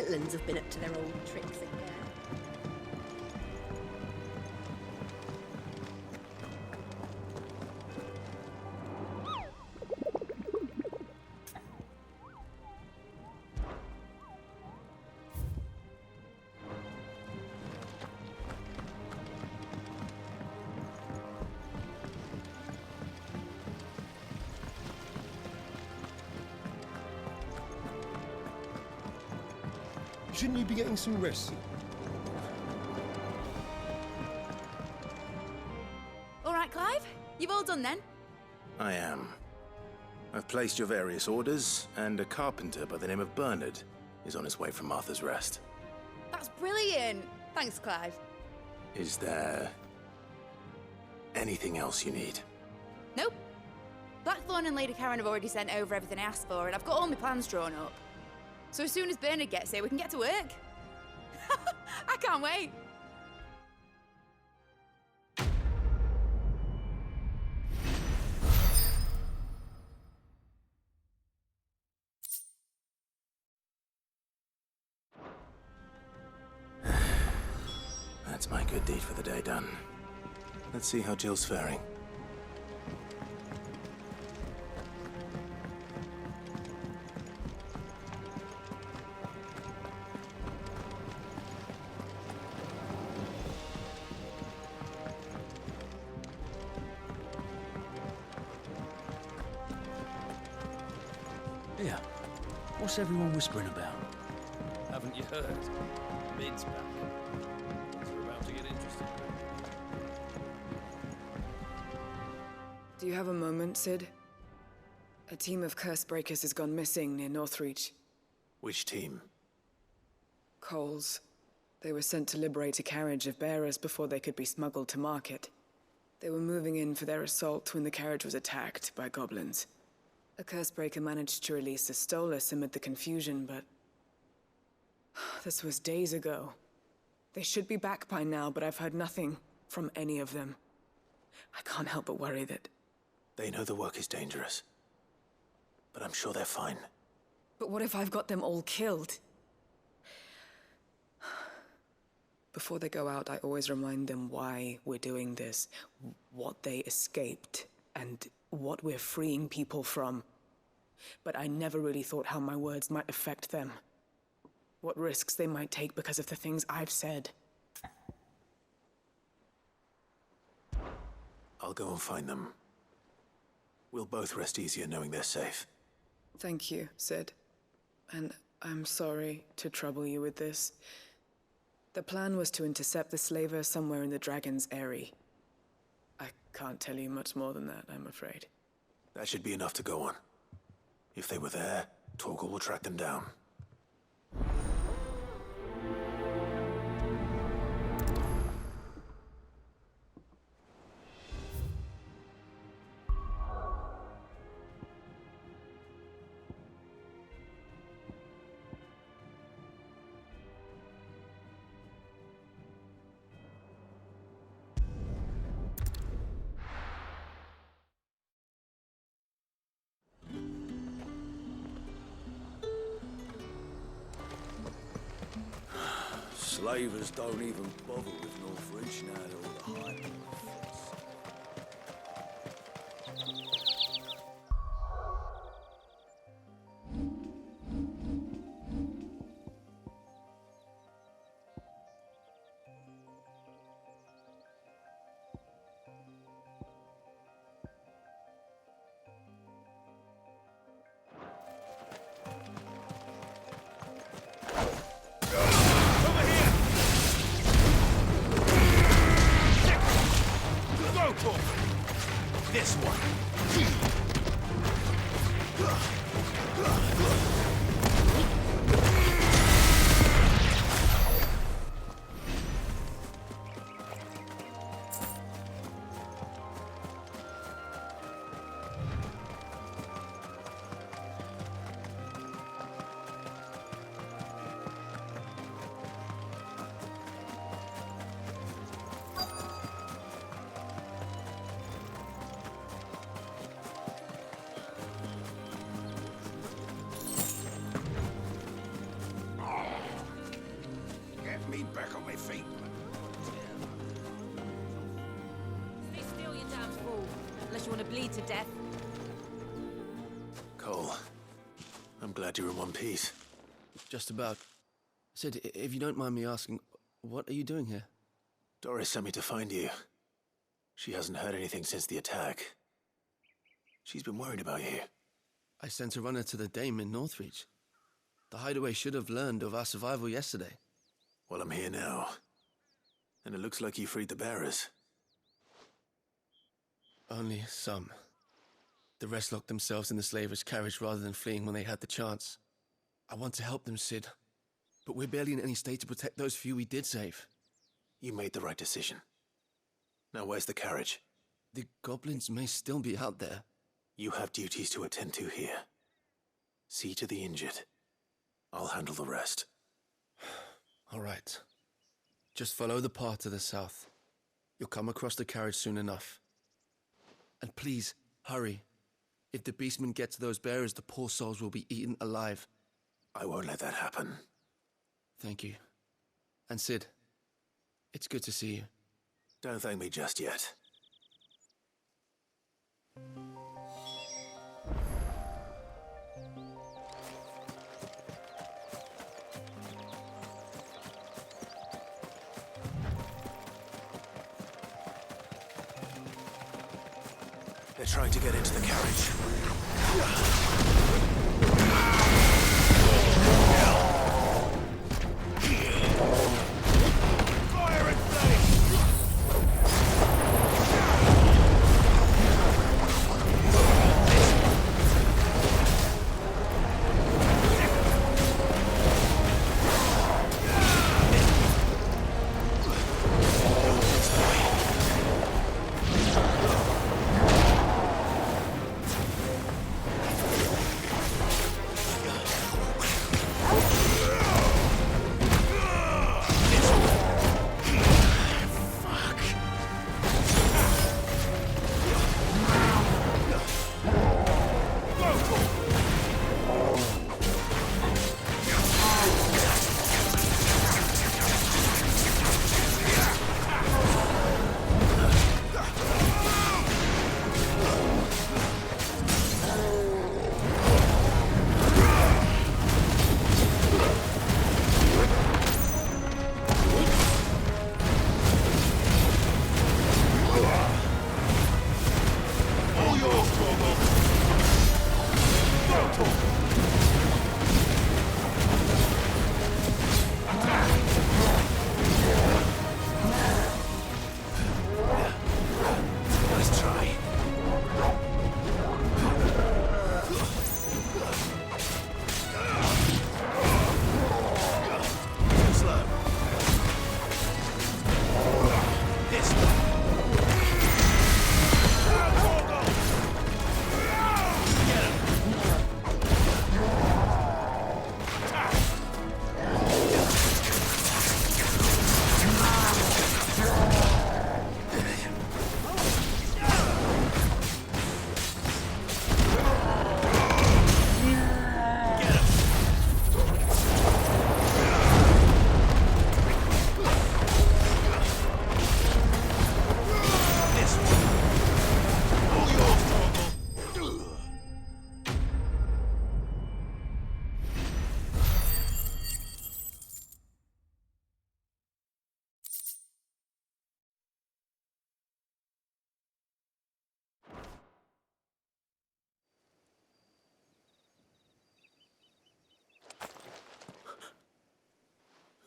little uns have been up to their old tricks again. Shouldn't you be getting some rest? All right, Clive? You've all done then? I am. I've placed your various orders, and a carpenter by the name of Bernard is on his way from Martha's Rest. That's brilliant! Thanks, Clive. Is there anything else you need? Nope. Blackthorn and Lady Karen have already sent over everything I asked for, and I've got all my plans drawn up. So as soon as Bernard gets here, we can get to work. I can't wait. That's my good deed for the day done. Let's see how Jill's faring. Yeah. What's everyone whispering about? Haven't you heard? Mid's back. We're about to get interested. Do you have a moment, Sid? A team of curse breakers has gone missing near Northreach. Which team? Coles. They were sent to liberate a carriage of bearers before they could be smuggled to market. They were moving in for their assault when the carriage was attacked by goblins. A cursebreaker managed to release a Stolas amid the confusion, but... this was days ago. They should be back by now, but I've heard nothing from any of them. I can't help but worry that... They know the work is dangerous. But I'm sure they're fine. But what if I've got them all killed? Before they go out, I always remind them why we're doing this, what they escaped, and what we're freeing people from. But I never really thought how my words might affect them. What risks they might take because of the things I've said. I'll go and find them. We'll both rest easier knowing they're safe. Thank you, Sid. And I'm sorry to trouble you with this. The plan was to intercept the slaver somewhere in the Dragon's Eyrie. I can't tell you much more than that, I'm afraid. That should be enough to go on. If they were there, Torgal will track them down. Slavers don't even bother with Northreach now they're all the hype. This one. unless you want to bleed to death. Cole, I'm glad you're in one piece. Just about. Sid, if you don't mind me asking, what are you doing here? Doris sent me to find you. She hasn't heard anything since the attack. She's been worried about you. I sent a runner to the Dame in Northreach. The hideaway should have learned of our survival yesterday. Well, I'm here now. And it looks like you freed the bearers. Only some. The rest locked themselves in the slavers' carriage rather than fleeing when they had the chance. I want to help them, Sid. But we're barely in any state to protect those few we did save. You made the right decision. Now where's the carriage? The goblins may still be out there. You have duties to attend to here. See to the injured. I'll handle the rest. All right. Just follow the path to the south. You'll come across the carriage soon enough. And please, hurry. If the beastmen get to those bearers, the poor souls will be eaten alive. I won't let that happen. Thank you. And Sid, it's good to see you. Don't thank me just yet. They're trying to get into the carriage.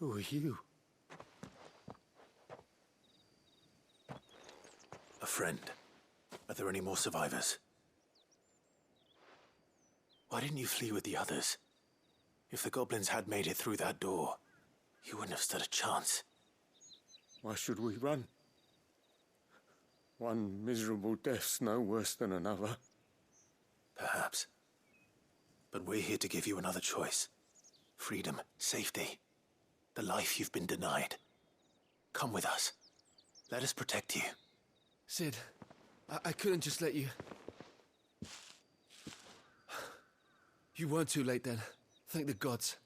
Who are you? A friend. Are there any more survivors? Why didn't you flee with the others? If the goblins had made it through that door, you wouldn't have stood a chance. Why should we run? One miserable death's no worse than another. Perhaps. But we're here to give you another choice. Freedom, safety, the life you've been denied. Come with us. Let us protect you. Sid, I couldn't just let you... You weren't too late then. Thank the gods.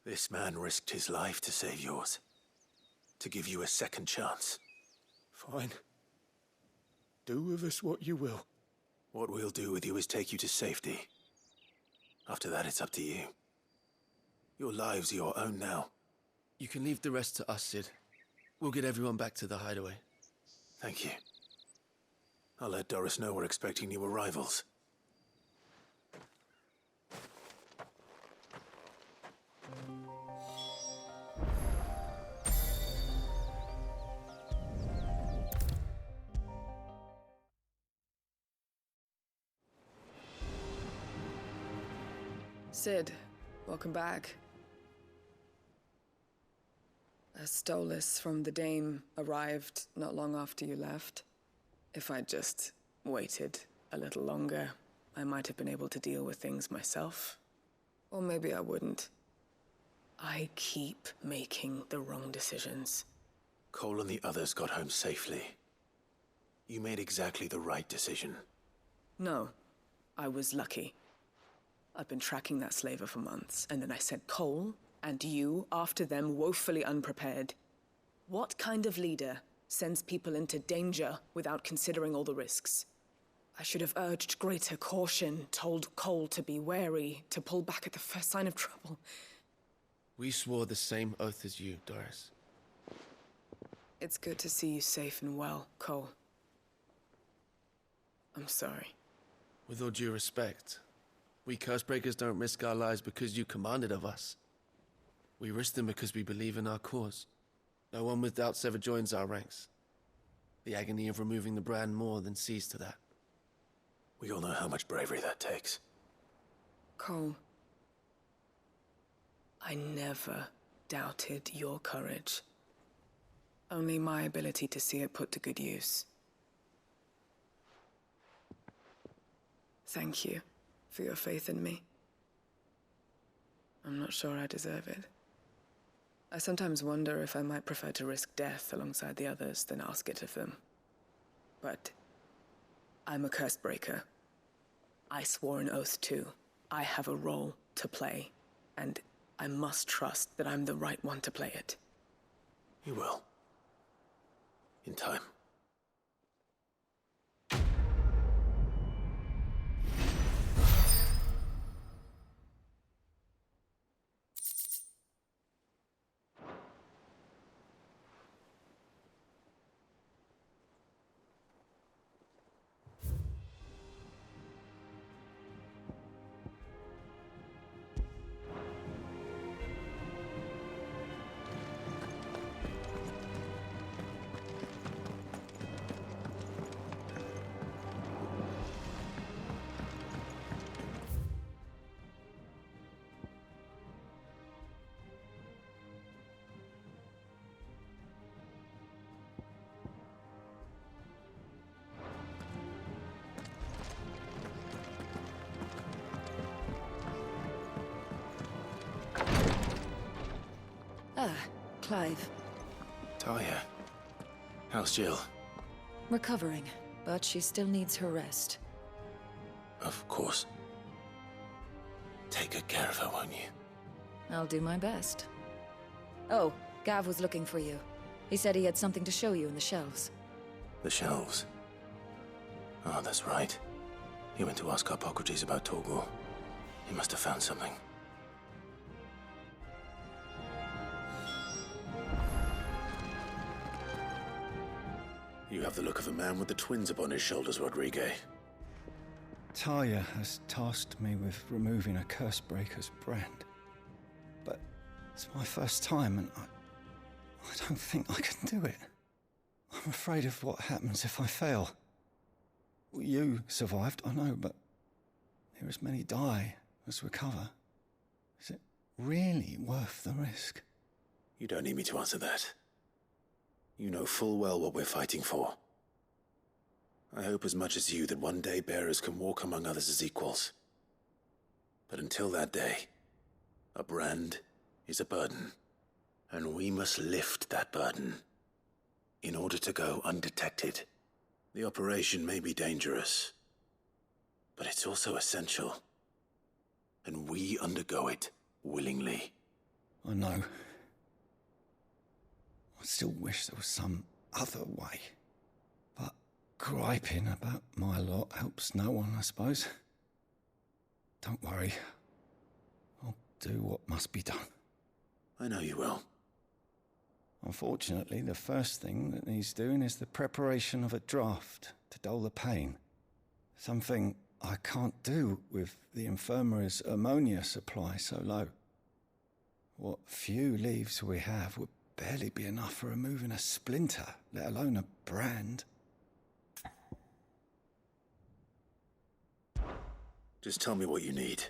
This man risked his life to save yours. To give you a second chance. Fine. Do with us what you will. What we'll do with you is take you to safety. After that, it's up to you. Your lives are your own now. You can leave the rest to us, Sid. We'll get everyone back to the hideaway. Thank you. I'll let Doris know we're expecting new arrivals. Sid, welcome back. A Stolas from the Dame arrived not long after you left. If I'd just waited a little longer, I might have been able to deal with things myself. Or maybe I wouldn't. I keep making the wrong decisions. Cole and the others got home safely. You made exactly the right decision. No, I was lucky. I've been tracking that slaver for months, and then I sent Cole and you after them woefully unprepared. What kind of leader sends people into danger without considering all the risks? I should have urged greater caution, told Cole to be wary, to pull back at the first sign of trouble. We swore the same oath as you, Doris. It's good to see you safe and well, Cole. I'm sorry. With all due respect, we Cursebreakers don't risk our lives because you commanded of us. We risk them because we believe in our cause. No one with doubts ever joins our ranks. The agony of removing the brand more than sees to that. We all know how much bravery that takes. Cole, I never doubted your courage. Only my ability to see it put to good use. Thank you for your faith in me. I'm not sure I deserve it. I sometimes wonder if I might prefer to risk death alongside the others than ask it of them. But I'm a Cursebreaker. I swore an oath too. I have a role to play, and I must trust that I'm the right one to play it. You will. In time. Ah, Clive. Talia. How's Jill? Recovering, but she still needs her rest. Of course. Take good care of her, won't you? I'll do my best. Oh, Gav was looking for you. He said he had something to show you in the shelves. The shelves. Oh, that's right. He went to ask Harpocrates about Torgor. He must have found something. You have the look of a man with the twins upon his shoulders, Rodrigue. Talia has tasked me with removing a Cursebreaker's brand. But it's my first time, and I don't think I can do it. I'm afraid of what happens if I fail. You survived, I know, but there as many die as recover. Is it really worth the risk? You don't need me to answer that. You know full well what we're fighting for. I hope as much as you that one day bearers can walk among others as equals. But until that day, a brand is a burden, and we must lift that burden in order to go undetected. The operation may be dangerous, but it's also essential, and we undergo it willingly. I know. I still wish there was some other way. But griping about my lot helps no one, I suppose. Don't worry. I'll do what must be done. I know you will. Unfortunately, the first thing that needs doing is the preparation of a draft to dull the pain. Something I can't do with the infirmary's ammonia supply so low. What few leaves we have would barely be enough for removing a splinter, let alone a brand. Just tell me what you need.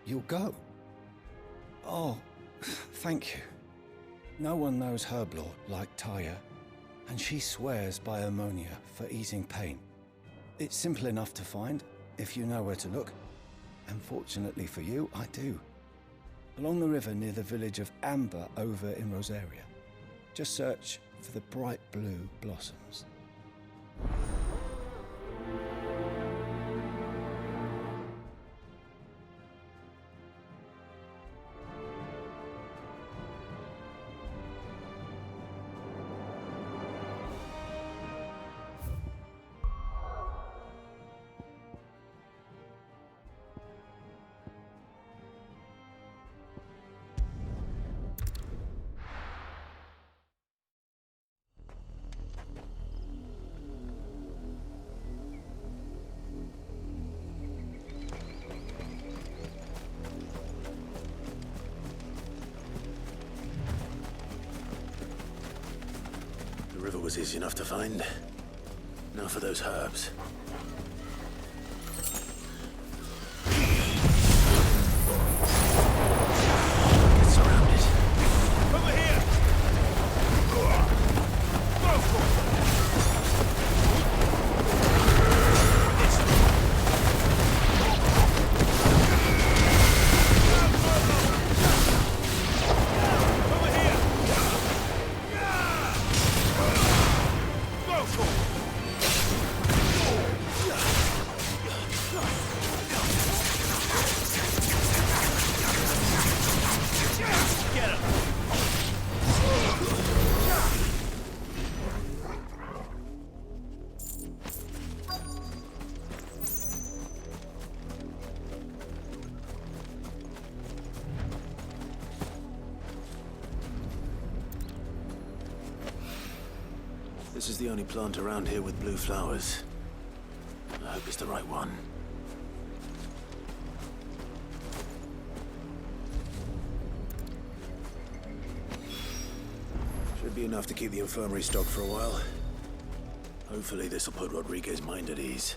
You'll go? Oh, thank you. No one knows Herblord like Taya, and she swears by ammonia for easing pain. It's simple enough to find, if you know where to look. And fortunately for you, I do. Along the river near the village of Amber over in Rosaria. Just search for the bright blue blossoms. The river was easy enough to find. Now for those herbs. Get surrounded. Over here! Go for it! Over here! Go for it! Get him! This is the only plant around here with blue flowers. I hope it's the right one. Should be enough to keep the infirmary stocked for a while. Hopefully this will put Rodriguez's mind at ease.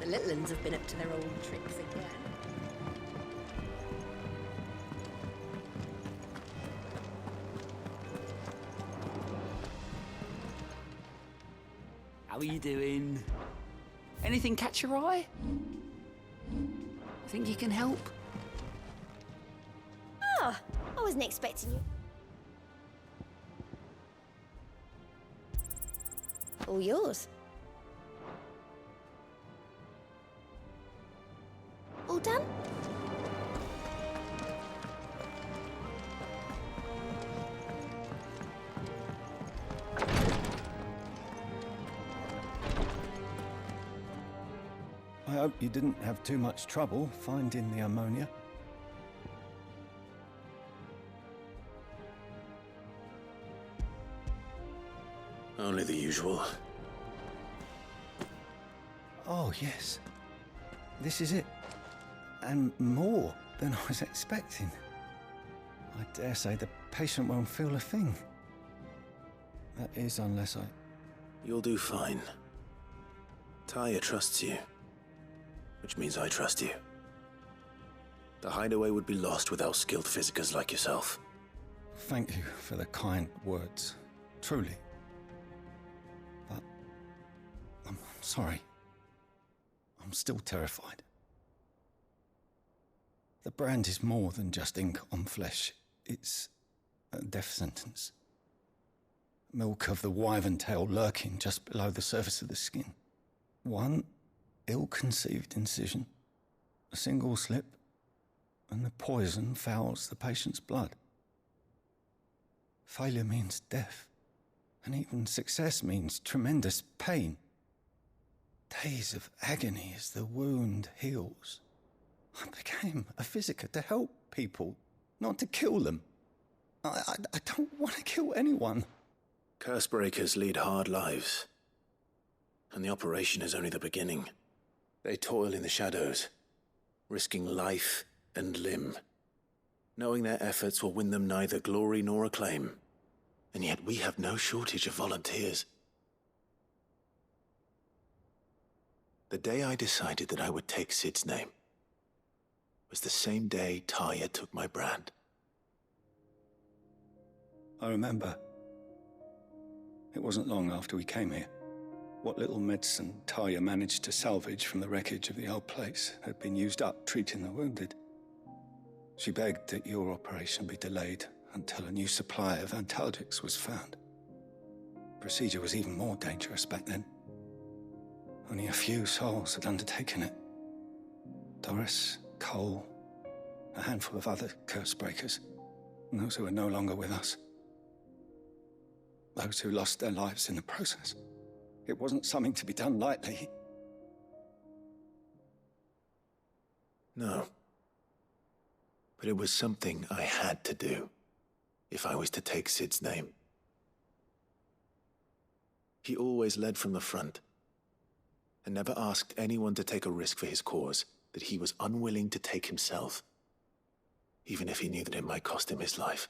The little ones have been up to their old tricks again. How are you doing? Anything catch your eye? Think you can help? Oh, I wasn't expecting you. All yours. All done? I hope you didn't have too much trouble finding the ammonia. Only the usual. Oh, yes. This is it. And more than I was expecting. I dare say the patient won't feel a thing. That is, unless I... You'll do fine. Taya trusts you. Which means I trust you. The hideaway would be lost without skilled physicers like yourself. Thank you for the kind words. Truly. But... I'm sorry. I'm still terrified. The brand is more than just ink on flesh. It's a death sentence. Milk of the wyvern tail lurking just below the surface of the skin. One ill-conceived incision, a single slip, and the poison fouls the patient's blood. Failure means death, and even success means tremendous pain. Days of agony as the wound heals. I became a physiker to help people, not to kill them. I don't want to kill anyone. Cursebreakers lead hard lives, and the operation is only the beginning. They toil in the shadows, risking life and limb, knowing their efforts will win them neither glory nor acclaim. And yet we have no shortage of volunteers. The day I decided that I would take Sid's name was the same day Taya took my brand. I remember. It wasn't long after we came here. What little medicine Taya managed to salvage from the wreckage of the old place had been used up treating the wounded. She begged that your operation be delayed until a new supply of antalgics was found. Procedure was even more dangerous back then. Only a few souls had undertaken it. Doris, Cole, a handful of other cursebreakers, and those who are no longer with us. Those who lost their lives in the process. It wasn't something to be done lightly. No. But it was something I had to do, if I was to take Sid's name. He always led from the front, and never asked anyone to take a risk for his cause that he was unwilling to take himself, even if he knew that it might cost him his life.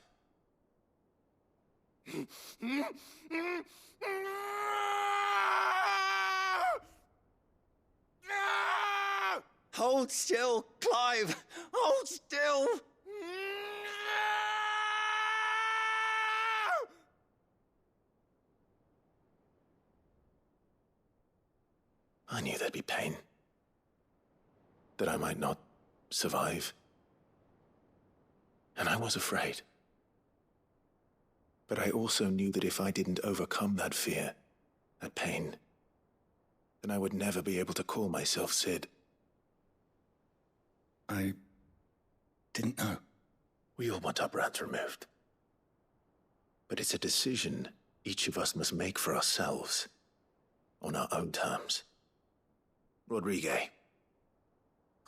Hold still, Clive! Hold still! I knew there'd be pain. That I might not survive. And I was afraid. But I also knew that if I didn't overcome that fear, that pain, then I would never be able to call myself Sid. I didn't know. We all want our brands removed. But it's a decision each of us must make for ourselves, on our own terms. Rodriguez,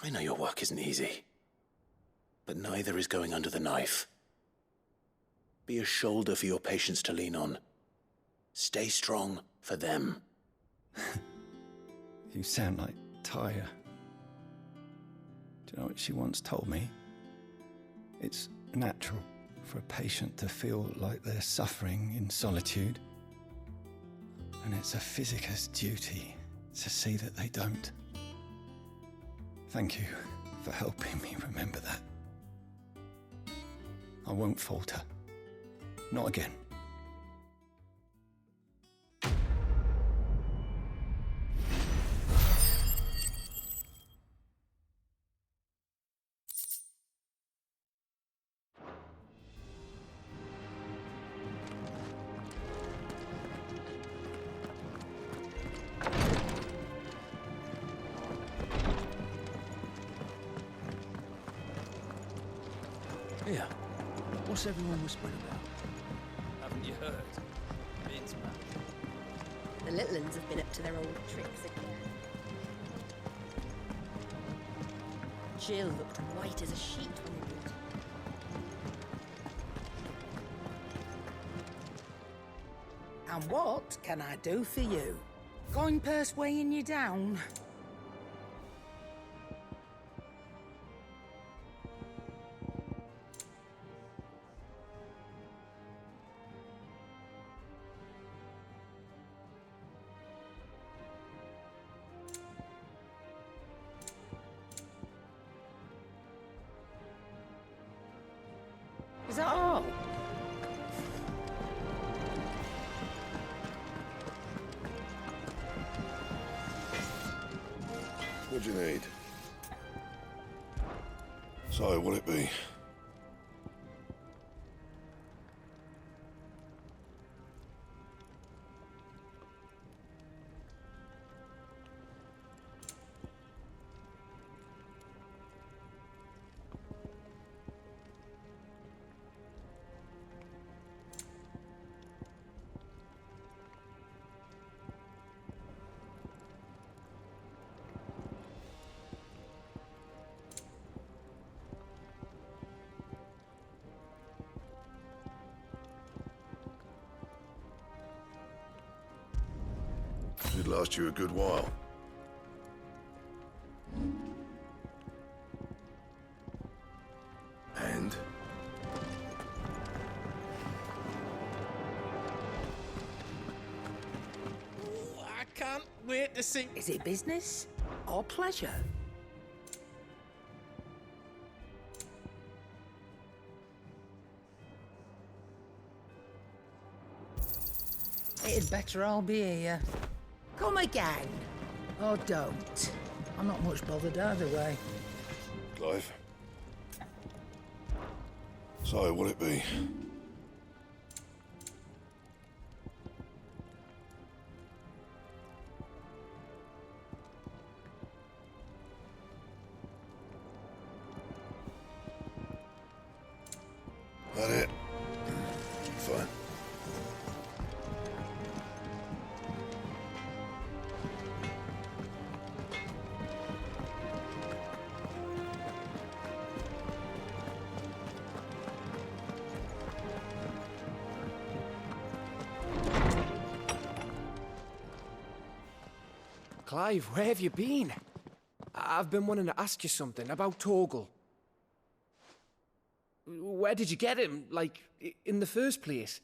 I know your work isn't easy, but neither is going under the knife. Be a shoulder for your patients to lean on. Stay strong for them. You sound like Taya. Do you know what she once told me? It's natural for a patient to feel like they're suffering in solitude. And it's a physiker's duty to see that they don't. Thank you for helping me remember that. I won't falter. Not again. What's everyone whispering about? Haven't you heard? Mid's back. The little uns have been up to their old tricks again. Jill looked white as a sheet when we brought her. And what can I do for you? Coin purse weighing you down? Is that all? What do you need? So, what'll it be? Should last you a good while. And? I can't wait to see. Is it business or pleasure? It'd better all be here. Come again. Or don't. I'm not much bothered either way. Clive? So, what'll it be? That it? Fine. Clive, where have you been? I've been wanting to ask you something about Torgal. Where did you get him, like, in the first place?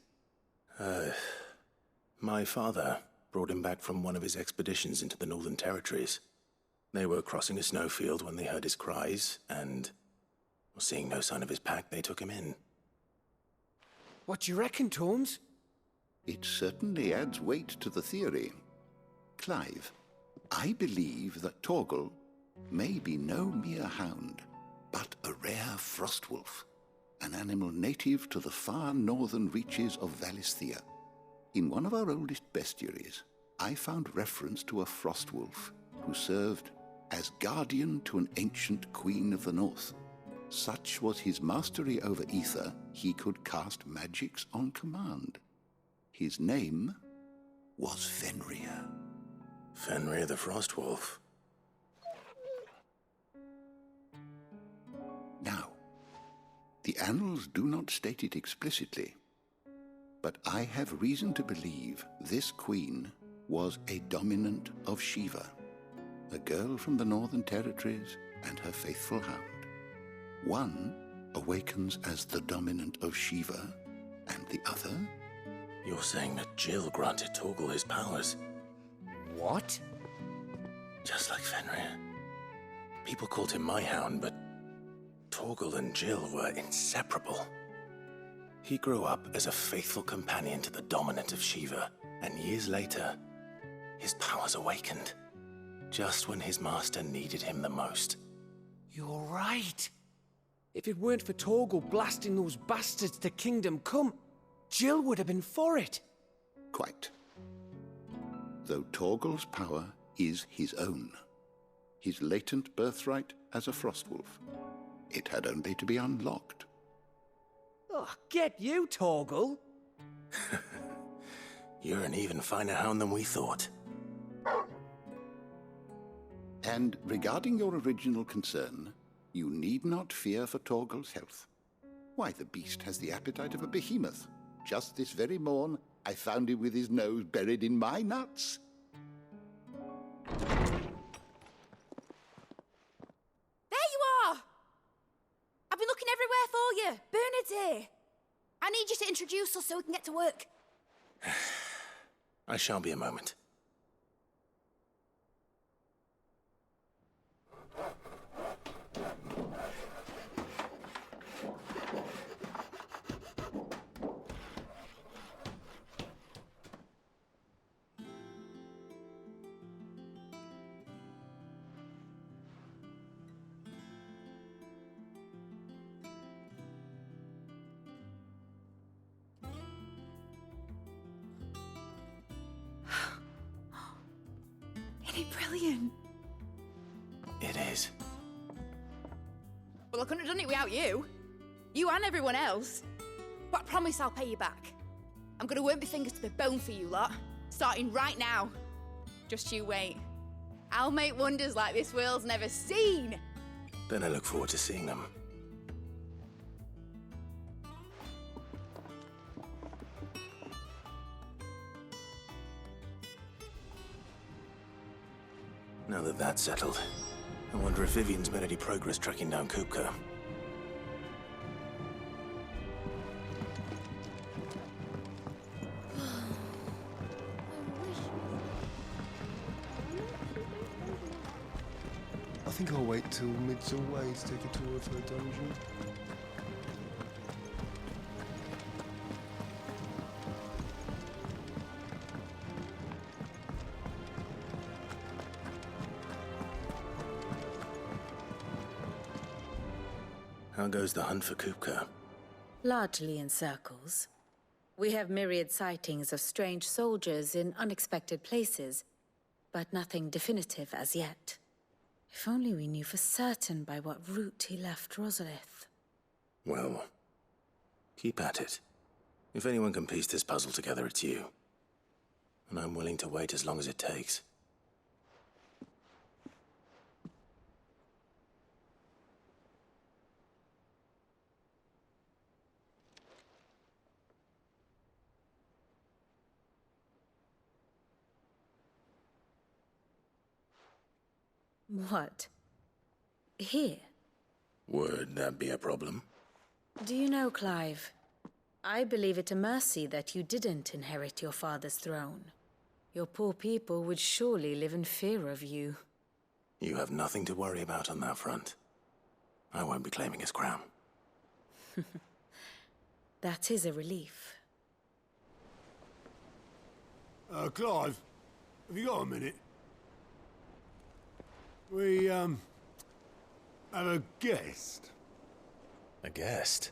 My father brought him back from one of his expeditions into the Northern Territories. They were crossing a snowfield when they heard his cries, and, seeing no sign of his pack, they took him in. What do you reckon, Tomes? It certainly adds weight to the theory. Clive, I believe that Torgal may be no mere hound, but a rare frostwolf, an animal native to the far northern reaches of Valisthea. In one of our oldest bestiaries, I found reference to a frostwolf who served as guardian to an ancient queen of the north. Such was his mastery over ether, he could cast magics on command. His name was Fenrir. Fenrir the Frostwolf. Now, the annals do not state it explicitly, but I have reason to believe this queen was a dominant of Shiva, a girl from the Northern Territories and her faithful hound. One awakens as the dominant of Shiva, and the other? You're saying that Jill granted Torgal his powers? What? Just like Fenrir. People called him my hound, but Torgal and Jill were inseparable. He grew up as a faithful companion to the dominant of Shiva, and years later, his powers awakened, just when his master needed him the most. You're right. If it weren't for Torgal blasting those bastards to Kingdom Come, Jill would have been for it. Quite. Though Torgal's power is his own, his latent birthright as a frostwolf. It had only to be unlocked. Oh, get you, Torgal. You're an even finer hound than we thought. And regarding your original concern, you need not fear for Torgal's health. Why, the beast has the appetite of a behemoth. Just this very morn, I found him with his nose buried in my nuts. There you are! I've been looking everywhere for you. Bernard's here. I need you to introduce us so we can get to work. I shall be a moment. Isn't it brilliant? It is. Well, I couldn't have done it without you. You and everyone else. But I promise I'll pay you back. I'm gonna work my fingers to the bone for you lot, starting right now. Just you wait. I'll make wonders like this world's never seen. Then I look forward to seeing them. Now that that's settled, I wonder if Vivian's made any progress tracking down Kupka. I think I'll wait till mid's away to take a tour of her dungeon. How goes the hunt for Kupka? Largely in circles. We have myriad sightings of strange soldiers in unexpected places, but nothing definitive as yet. If only we knew for certain by what route he left Rosalith. Well, keep at it. If anyone can piece this puzzle together, it's you. And I'm willing to wait as long as it takes. What? Here? Would that be a problem? Do you know, Clive? I believe it a mercy that you didn't inherit your father's throne. Your poor people would surely live in fear of you. You have nothing to worry about on that front. I won't be claiming his crown. That is a relief. Clive, have you got a minute? We, have a guest. A guest?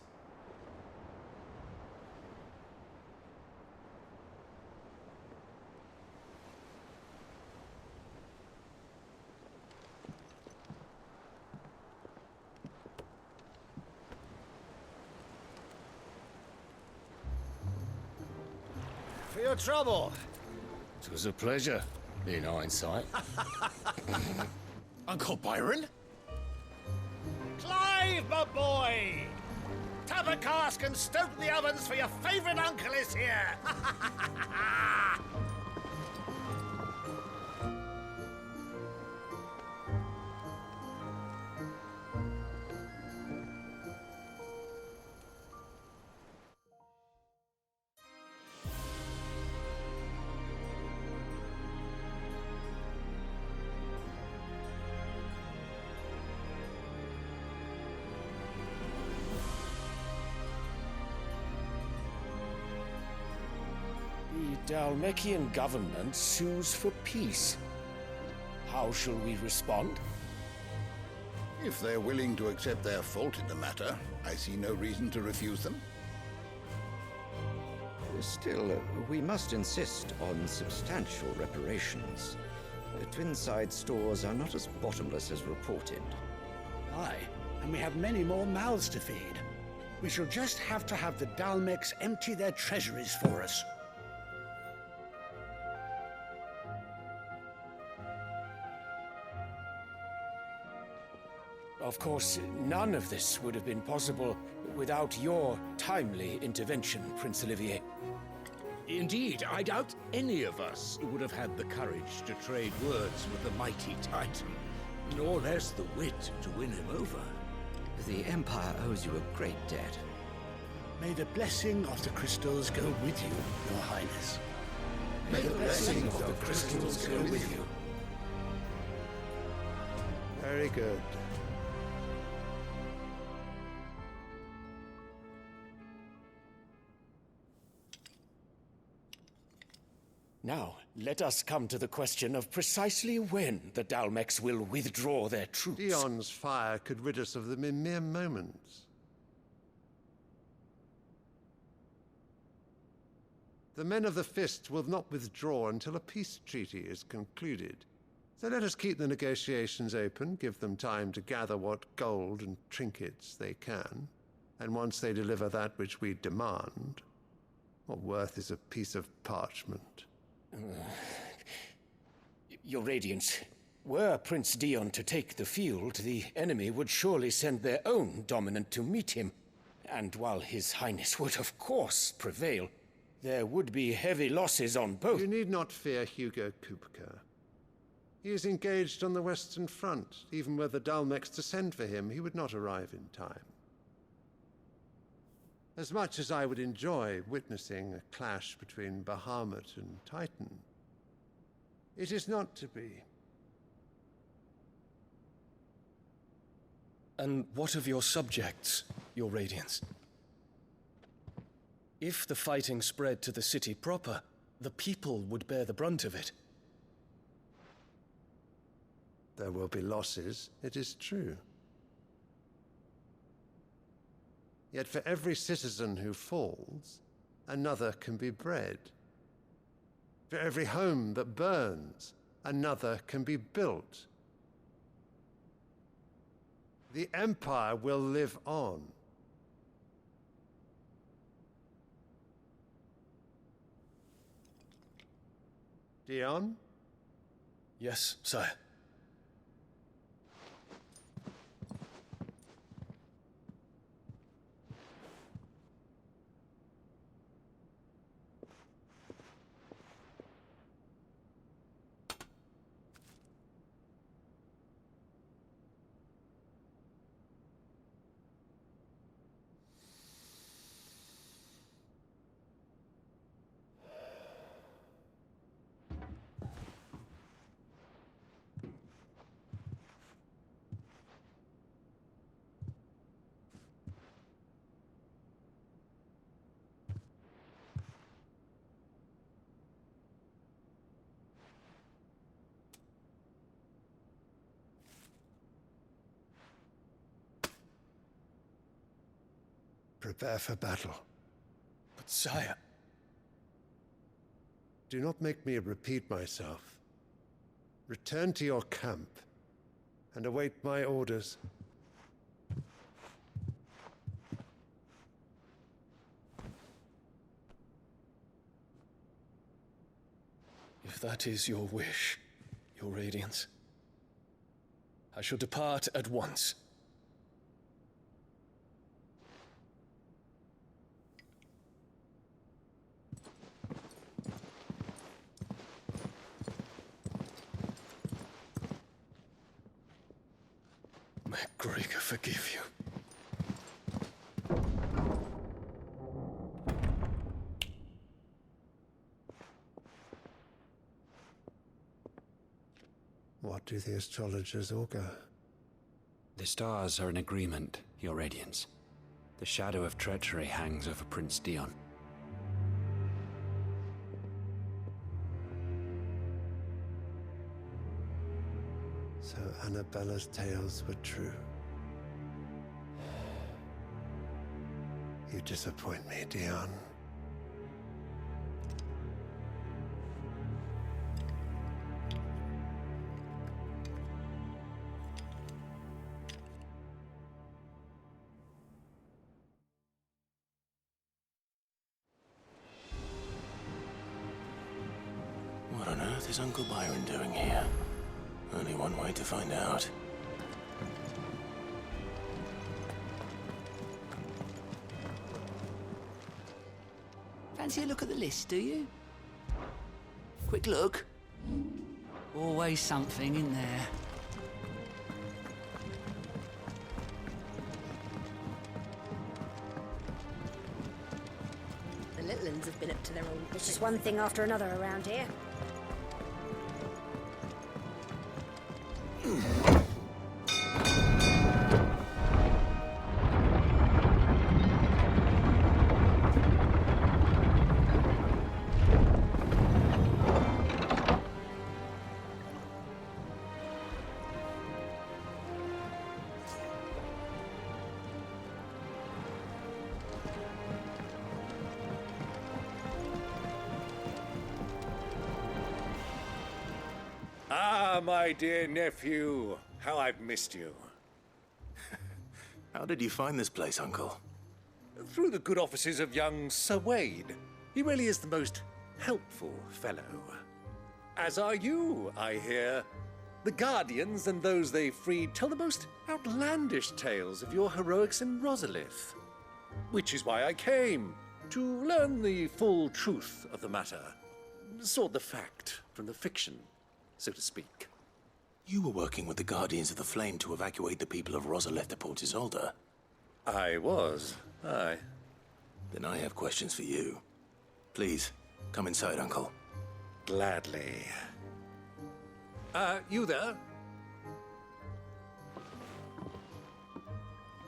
For your trouble. It was a pleasure, in hindsight. Uncle Byron? Clive, my boy! Tap a cask and stoke the ovens for your favourite uncle is here! The Dalmekian government sues for peace. How shall we respond? If they're willing to accept their fault in the matter, I see no reason to refuse them. Still, we must insist on substantial reparations. The Twinside stores are not as bottomless as reported. Aye, and we have many more mouths to feed. We shall just have to have the Dalmex empty their treasuries for us. Of course, none of this would have been possible without your timely intervention, Prince Olivier. Indeed, I doubt any of us would have had the courage to trade words with the mighty Titan, nor less the wit to win him over. The Empire owes you a great debt. May the blessing of the crystals go with you, Your Highness. May the blessing of the crystals go with you. Very good. Now, let us come to the question of precisely when the Dalmex will withdraw their troops. Dion's fire could rid us of them in mere moments. The men of the Fist will not withdraw until a peace treaty is concluded. So let us keep the negotiations open, give them time to gather what gold and trinkets they can, and once they deliver that which we demand, what worth is a piece of parchment? Your Radiance, were Prince Dion to take the field, the enemy would surely send their own dominant to meet him. And while His Highness would of course prevail, there would be heavy losses on both. You need not fear Hugo Kupka. He is engaged on the Western Front. Even were the Dalmex to send for him, he would not arrive in time. As much as I would enjoy witnessing a clash between Bahamut and Titan, it is not to be. And what of your subjects, Your Radiance? If the fighting spread to the city proper, the people would bear the brunt of it. There will be losses, it is true. Yet for every citizen who falls, another can be bred. For every home that burns, another can be built. The Empire will live on. Dion? Yes, sire. Prepare for battle. But sire... Do not make me repeat myself. Return to your camp and await my orders. If that is your wish, Your Radiance, I shall depart at once. May Gregor forgive you. What do the astrologers augur? The stars are in agreement, Your Radiance. The shadow of treachery hangs over Prince Dion. So Annabella's tales were true. You disappoint me, Dion. What is Uncle Byron doing here? Only one way to find out. Fancy a look at the list, do you? Quick look. Always something in there. The little uns have been up to their old... It's just one thing after another around here. Ah, my dear nephew, how I've missed you. How did you find this place, Uncle? Through the good offices of young Sir Wade. He really is the most helpful fellow. As are you, I hear. The Guardians and those they freed tell the most outlandish tales of your heroics in Rosalith. Which is why I came, to learn the full truth of the matter. Sort the fact from the fiction, so to speak. You were working with the Guardians of the Flame to evacuate the people of Rosalith to Port Isolde. I was, aye. Then I have questions for you. Please, come inside, Uncle. Gladly. You there?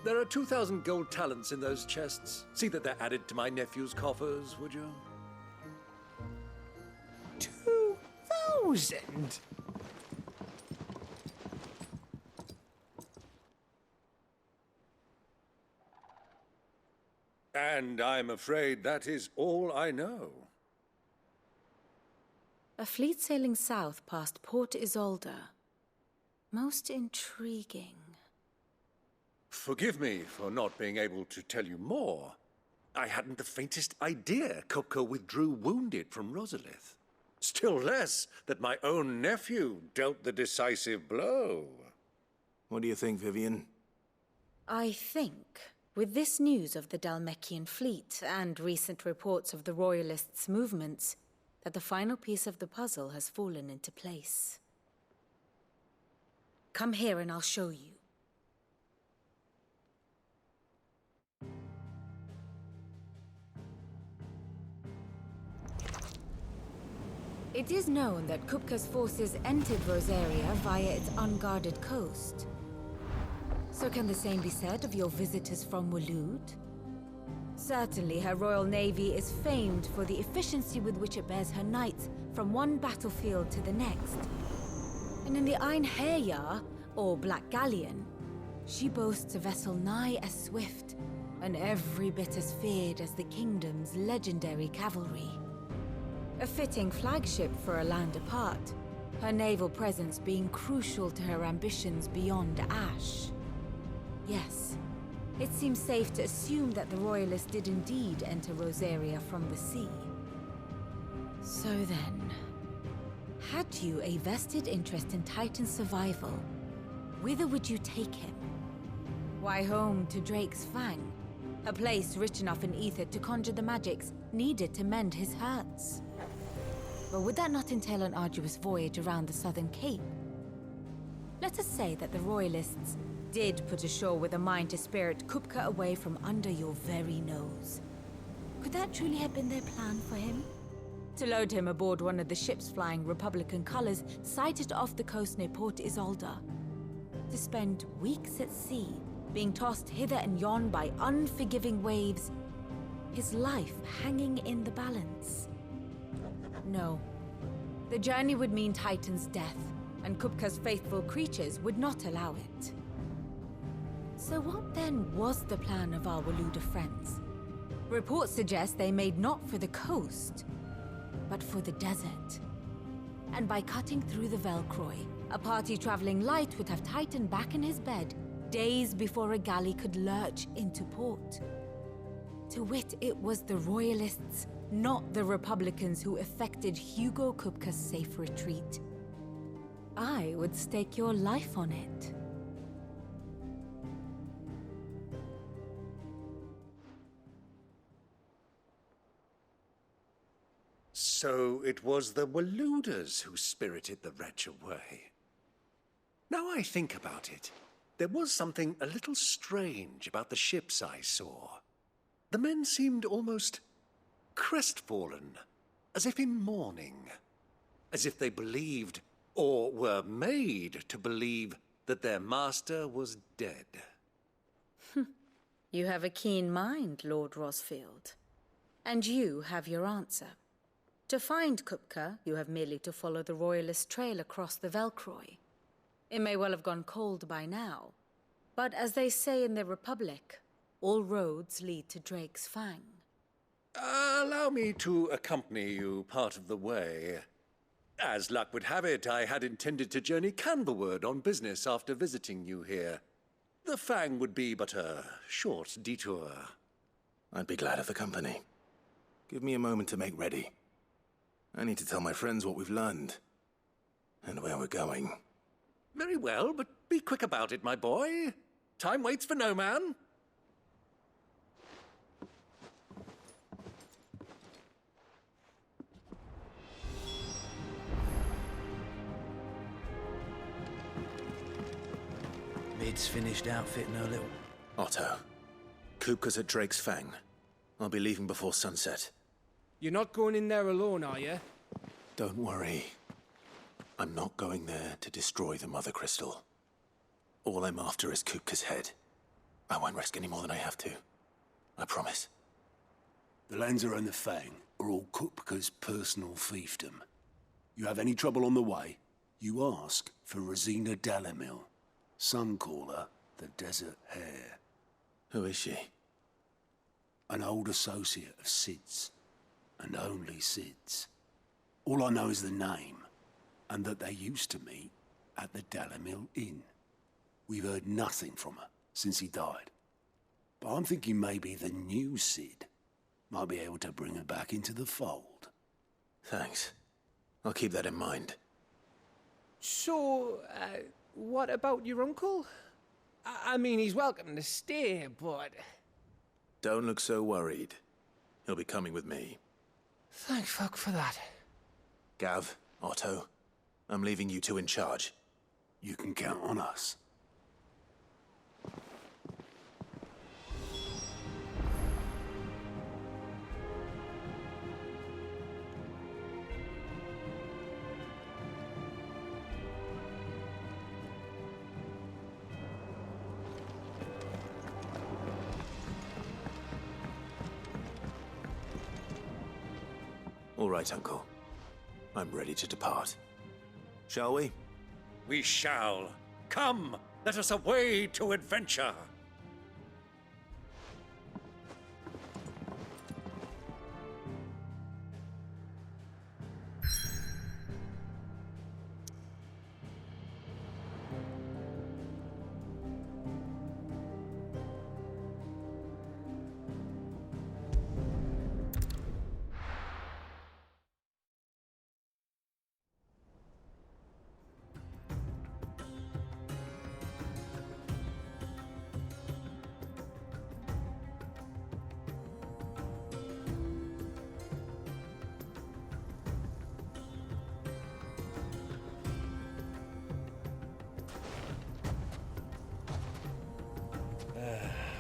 There are 2,000 gold talents in those chests. See that they're added to my nephew's coffers, would you? 2,000? And I'm afraid that is all I know. A fleet sailing south past Port Isolde. Most intriguing. Forgive me for not being able to tell you more. I hadn't the faintest idea Kupka withdrew wounded from Rosalith. Still less that my own nephew dealt the decisive blow. What do you think, Vivian? I think, with this news of the Dalmekian fleet and recent reports of the Royalists' movements, that the final piece of the puzzle has fallen into place. Come here and I'll show you. It is known that Kupka's forces entered Rosaria via its unguarded coast. So can the same be said of your visitors from Waloed? Certainly her royal navy is famed for the efficiency with which it bears her knights from one battlefield to the next. And in the Einherjar, or Black Galleon, she boasts a vessel nigh as swift and every bit as feared as the kingdom's legendary cavalry. A fitting flagship for a land apart, her naval presence being crucial to her ambitions beyond Ash. Yes, it seems safe to assume that the Royalists did indeed enter Rosaria from the sea. So then, had you a vested interest in Titan's survival, whither would you take him? Why, home to Drake's Fang, a place rich enough in ether to conjure the magics needed to mend his hurts. But would that not entail an arduous voyage around the southern cape? Let us say that the Royalists did put ashore with a mind to spirit Kupka away from under your very nose. Could that truly have been their plan for him? To load him aboard one of the ships flying Republican colors sighted off the coast near Port Isolde. To spend weeks at sea, being tossed hither and yon by unforgiving waves, his life hanging in the balance. No. The journey would mean Titan's death, and Kupka's faithful creatures would not allow it. So what then was the plan of our Waluda friends? Reports suggest they made not for the coast, but for the desert. And by cutting through the Velcroy, a party traveling light would have Titan back in his bed days before a galley could lurch into port. To wit, it was the Royalists, not the Republicans, who effected Hugo Kupka's safe retreat. I would stake your life on it. So it was the Waluders who spirited the wretch away. Now I think about it, there was something a little strange about the ships I saw. The men seemed almost crestfallen, as if in mourning, as if they believed, or were made to believe, that their master was dead. You have a keen mind, Lord Rosfield. And you have your answer. To find Kupka, you have merely to follow the Royalist trail across the Velcroy. It may well have gone cold by now, but as they say in the Republic, all roads lead to Drake's Fang. Allow me to accompany you part of the way. As luck would have it, I had intended to journey Canberward on business after visiting you here. The Fang would be but a short detour. I'd be glad of the company. Give me a moment to make ready. I need to tell my friends what we've learned, and where we're going. Very well, but be quick about it, my boy. Time waits for no man. Mid's finished outfitting her little... Otto, Kupka's at Drake's Fang. I'll be leaving before sunset. You're not going in there alone, are you? Don't worry. I'm not going there to destroy the Mother Crystal. All I'm after is Kupka's head. I won't risk any more than I have to. I promise. The Lancer and the Fang are all Kupka's personal fiefdom. You have any trouble on the way, you ask for Rosina Dalamil. Some call her the Desert Hare. Who is she? An old associate of Sid's, and only Sid's. All I know is the name, and that they used to meet at the Dalamil Inn. We've heard nothing from her since he died. But I'm thinking maybe the new Sid might be able to bring her back into the fold. Thanks. I'll keep that in mind. So, what about your uncle? I mean, he's welcome to stay, but... Don't look so worried. He'll be coming with me. Thank fuck for that. Gav, Otto, I'm leaving you two in charge. You can count on us. All right, Uncle. I'm ready to depart. Shall we? We shall. Come, let us away to adventure.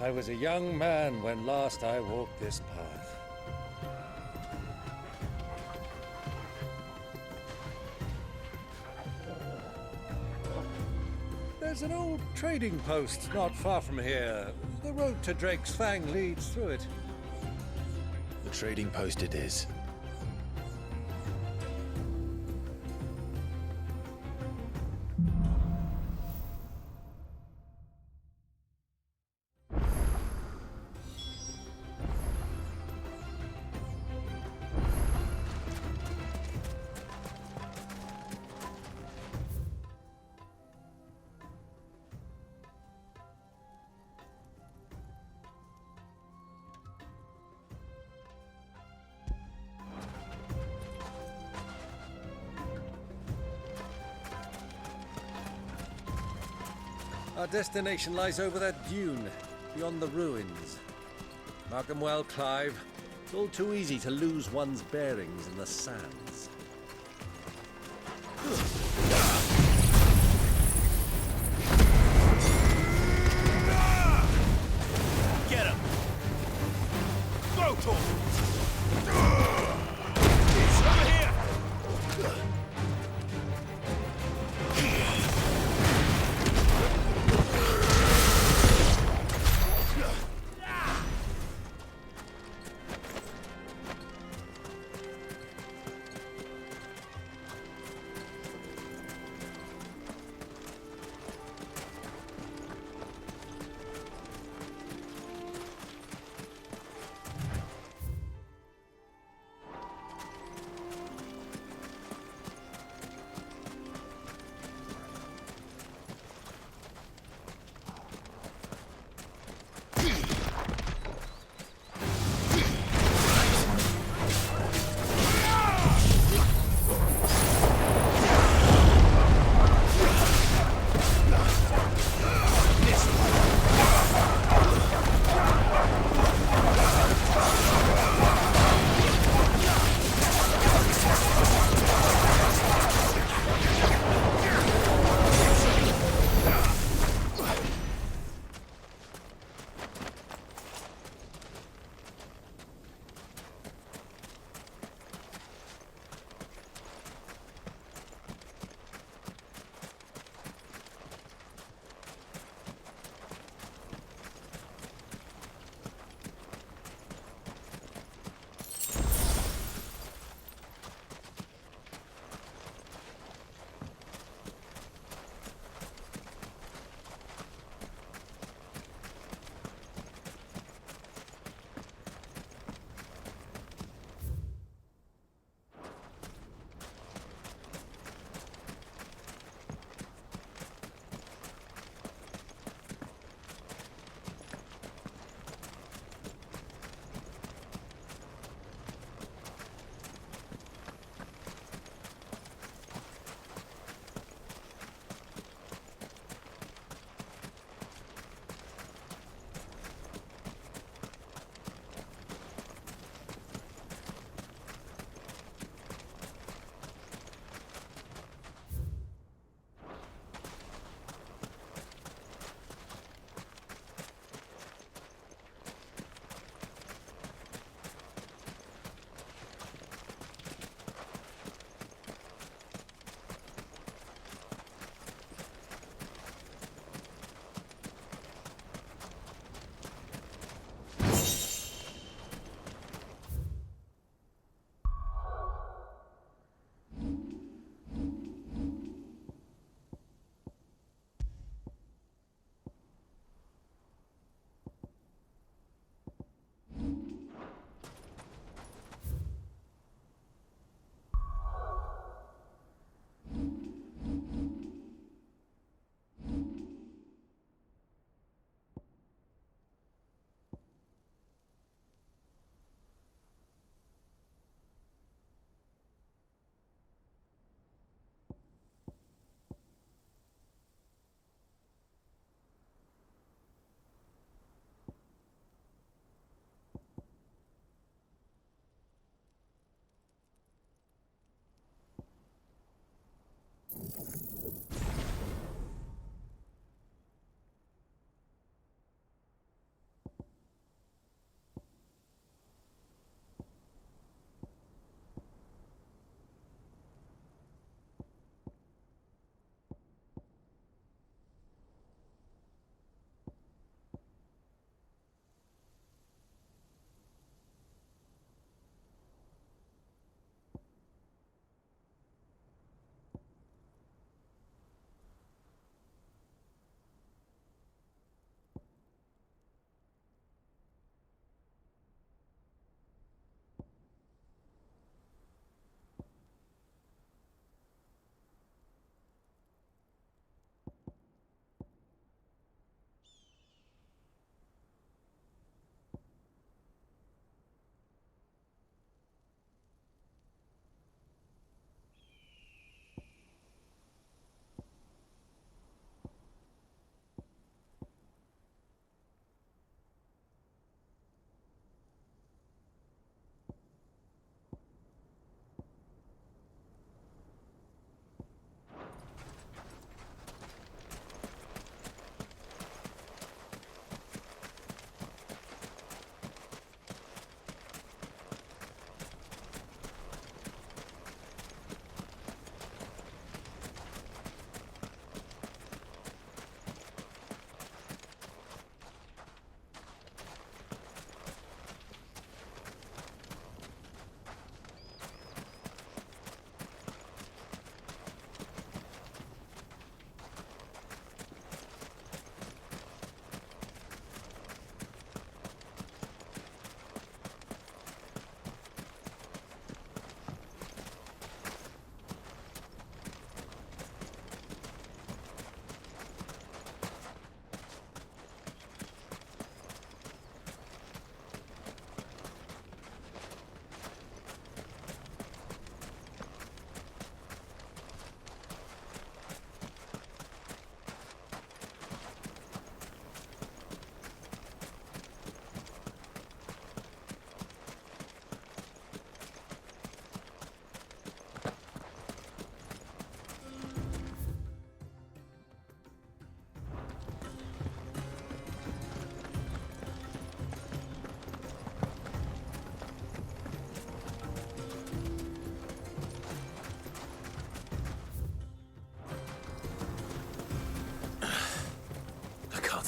I was a young man when last I walked this path. There's an old trading post not far from here. The road to Drake's Fang leads through it. The trading post it is. Our destination lies over that dune, beyond the ruins. Mark 'em well, Clive. It's all too easy to lose one's bearings in the sands. Get him! Go, Tor! Over here!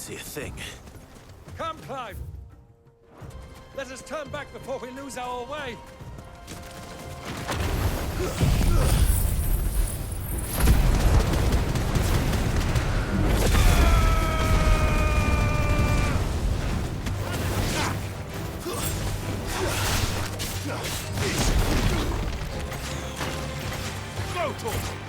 see a thing. Come, Clive! Let us turn back before we lose our way! Go, Torgal!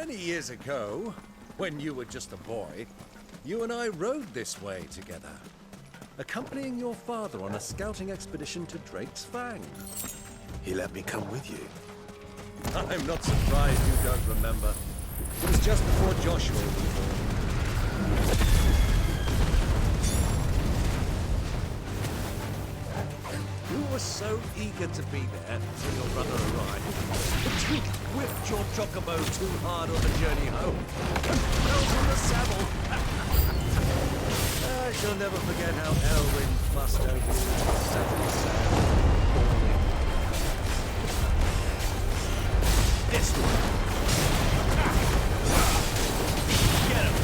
Many years ago, when you were just a boy, you and I rode this way together, accompanying your father on a scouting expedition to Drake's Fang. He let me come with you. I'm not surprised you don't remember. It was just before Joshua was born. You were so eager to be there when your brother arrived that you whipped your chocobo too hard on the journey home and fell from the saddle. I shall never forget how Elwyn fussed over you and sat in the sand, bawling. This way. Get him!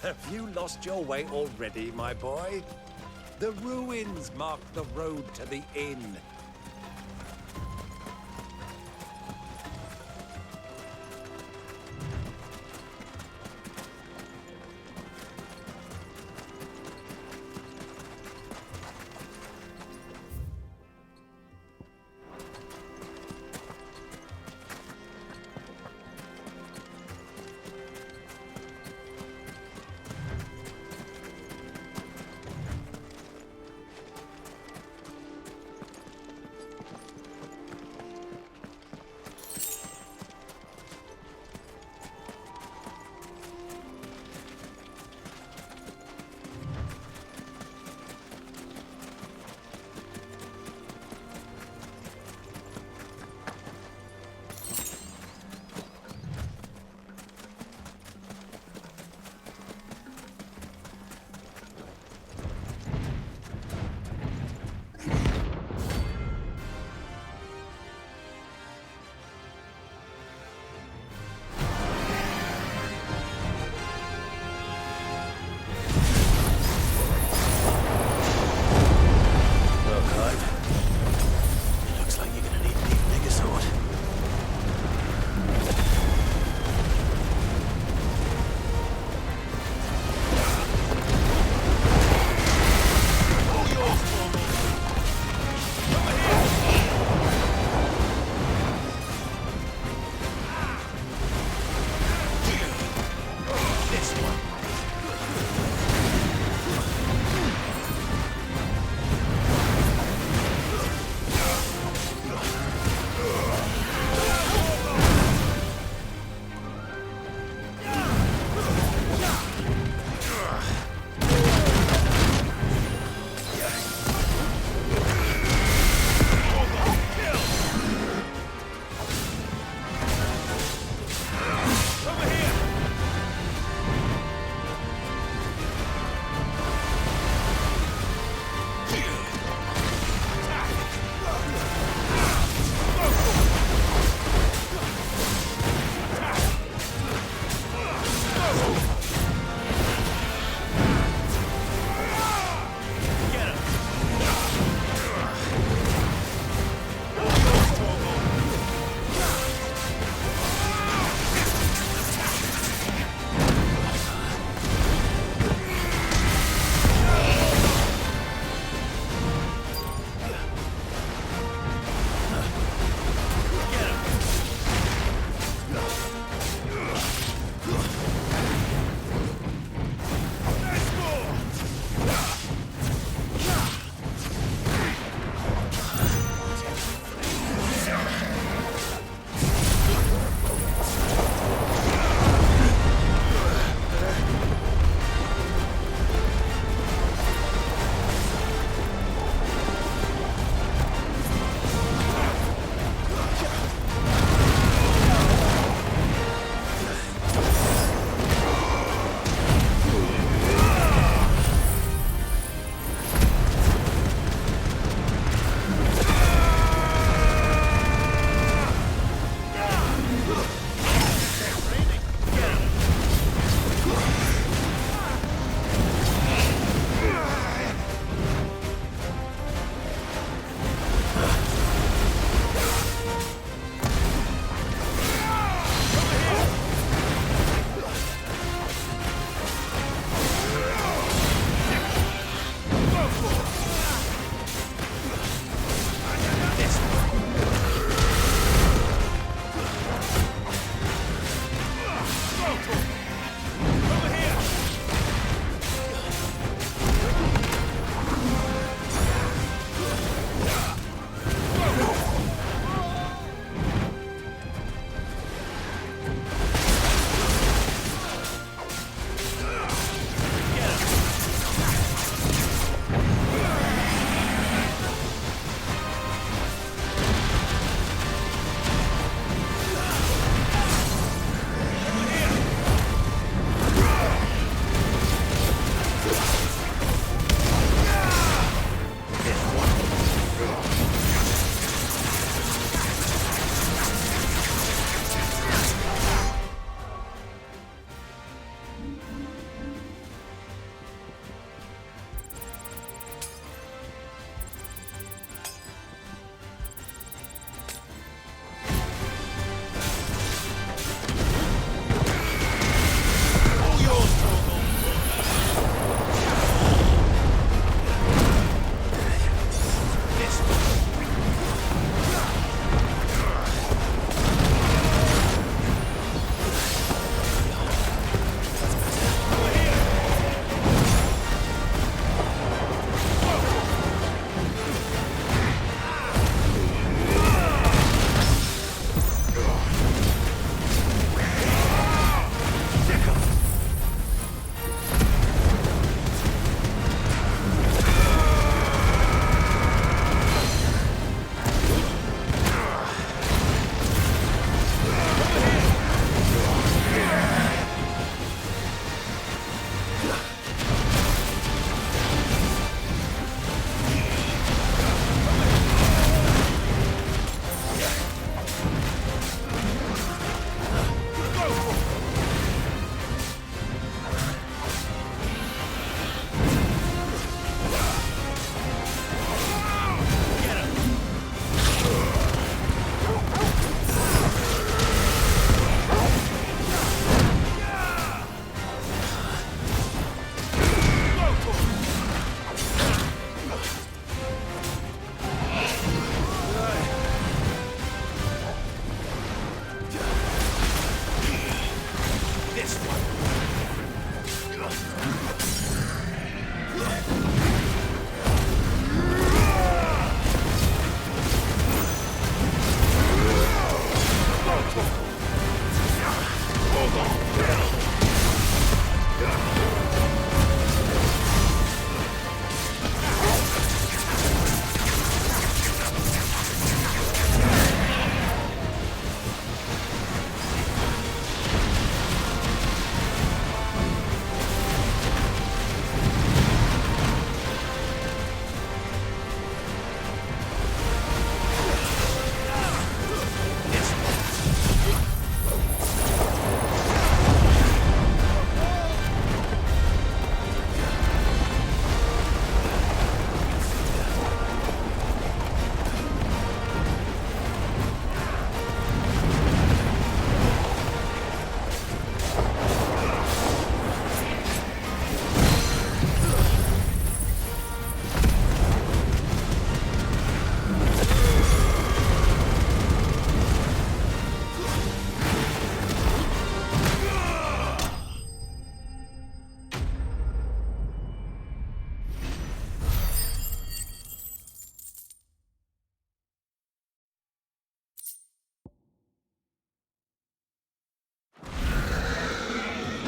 Have you lost your way already, my boy? The ruins mark the road to the inn.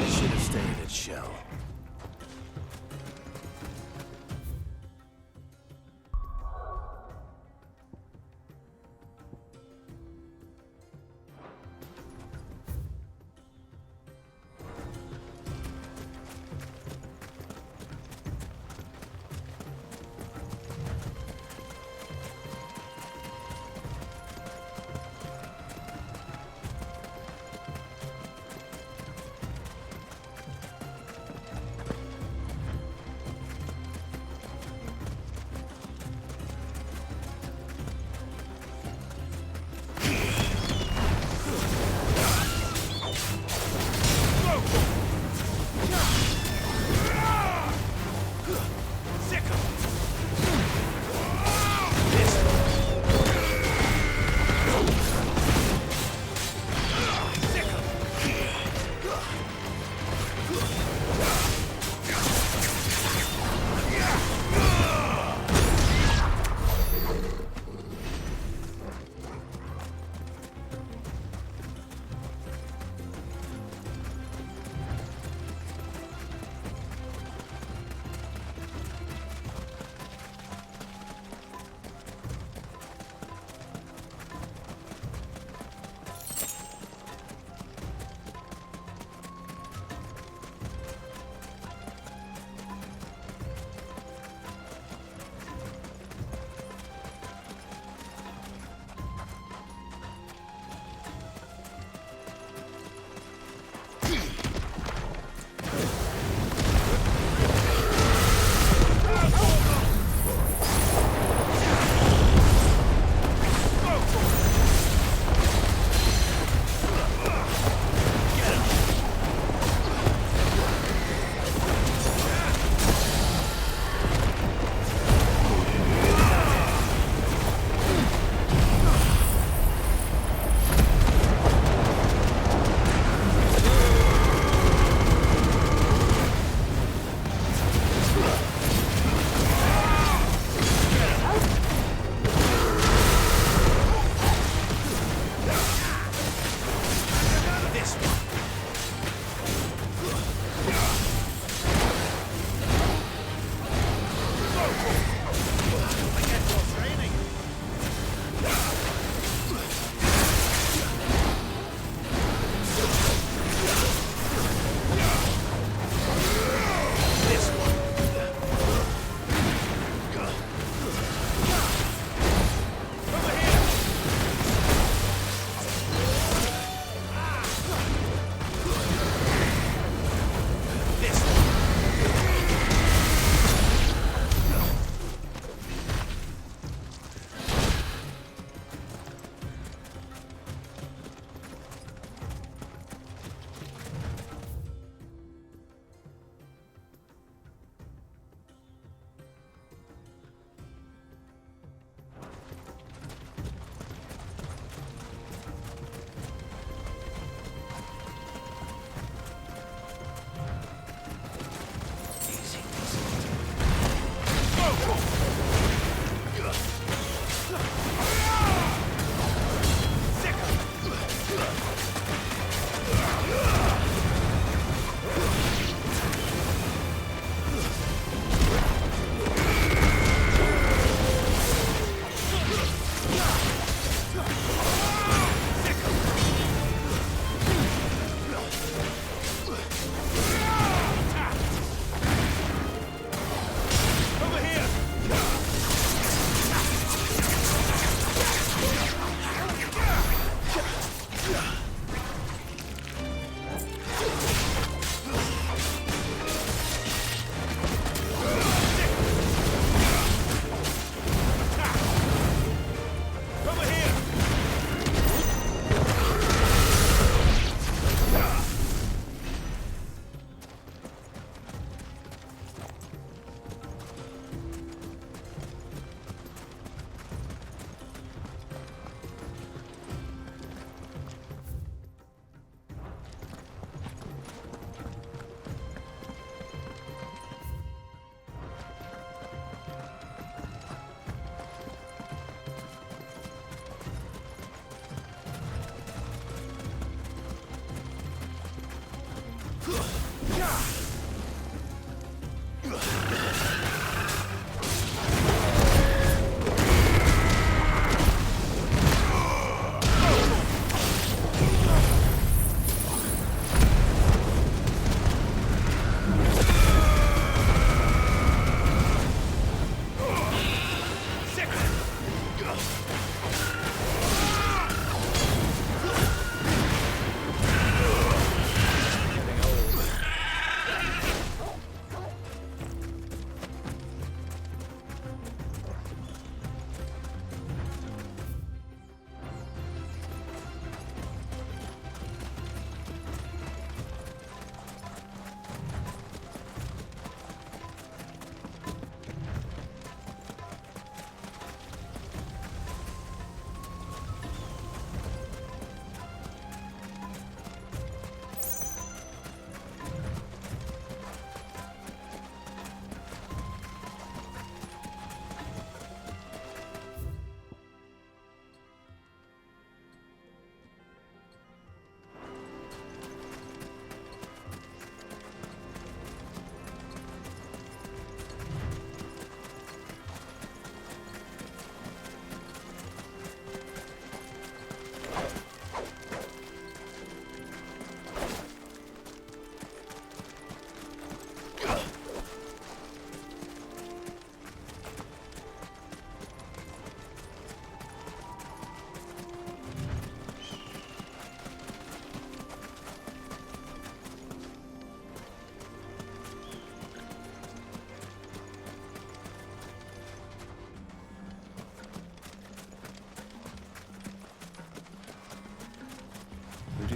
Should have stayed at Shell.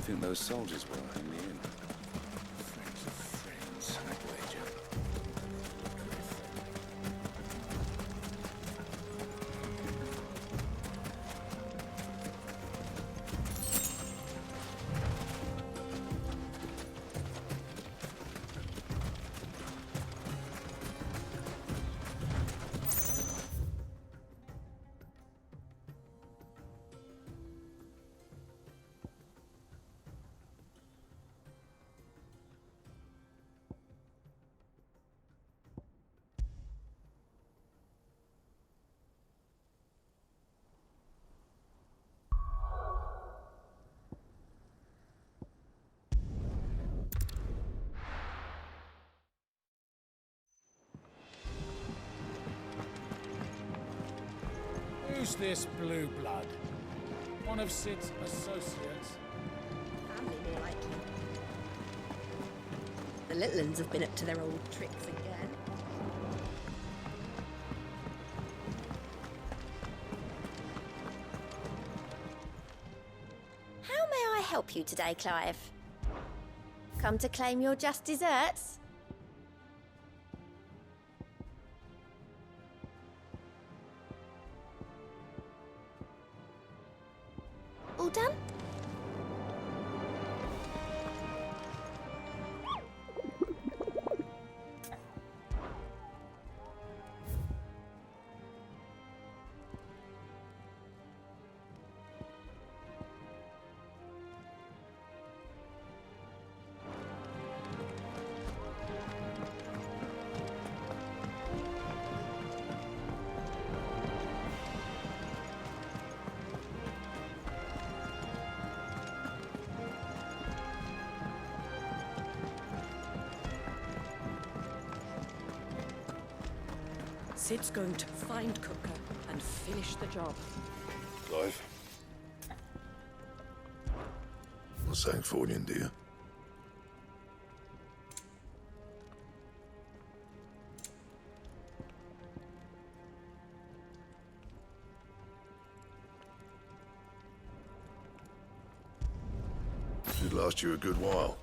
think those soldiers will in the inn? Friends of friends, I'd wager. Who's this blue blood? One of Sid's associates? Family, more likely. The little uns have been up to their old tricks again. How may I help you today, Clive? Come to claim your just desserts? All done? Sid's going to find Cooker and finish the job. Clive? Not Sancfordian, do you? Should last you a good while.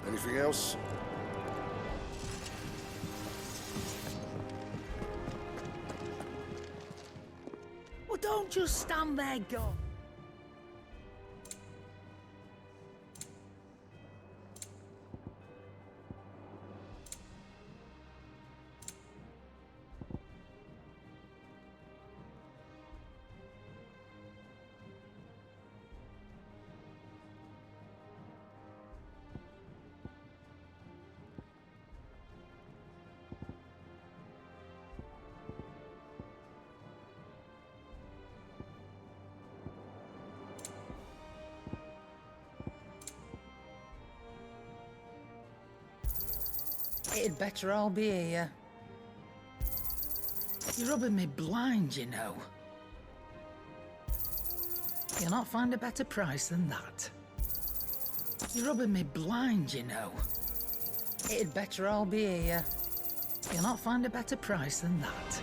Anything else? Well, don't just stand there, go. It'd better all be here. You're rubbing me blind, you know. You'll not find a better price than that. You're rubbing me blind, you know. It'd better all be here. You'll not find a better price than that.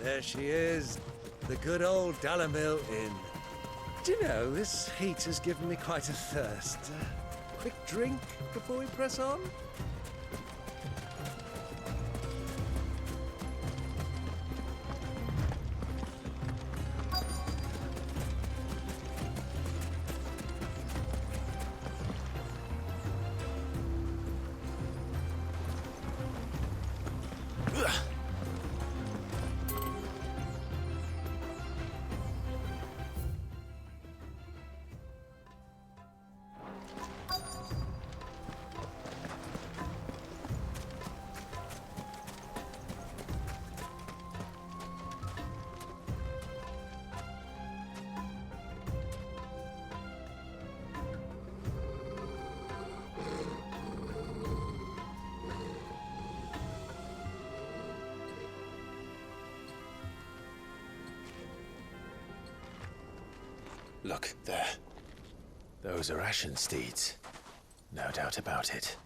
There she is, the good old Dalamil Inn. Do you know, this heat has given me quite a thirst. Quick drink before we press on? Look, there. Those are Ashen steeds. No doubt about it.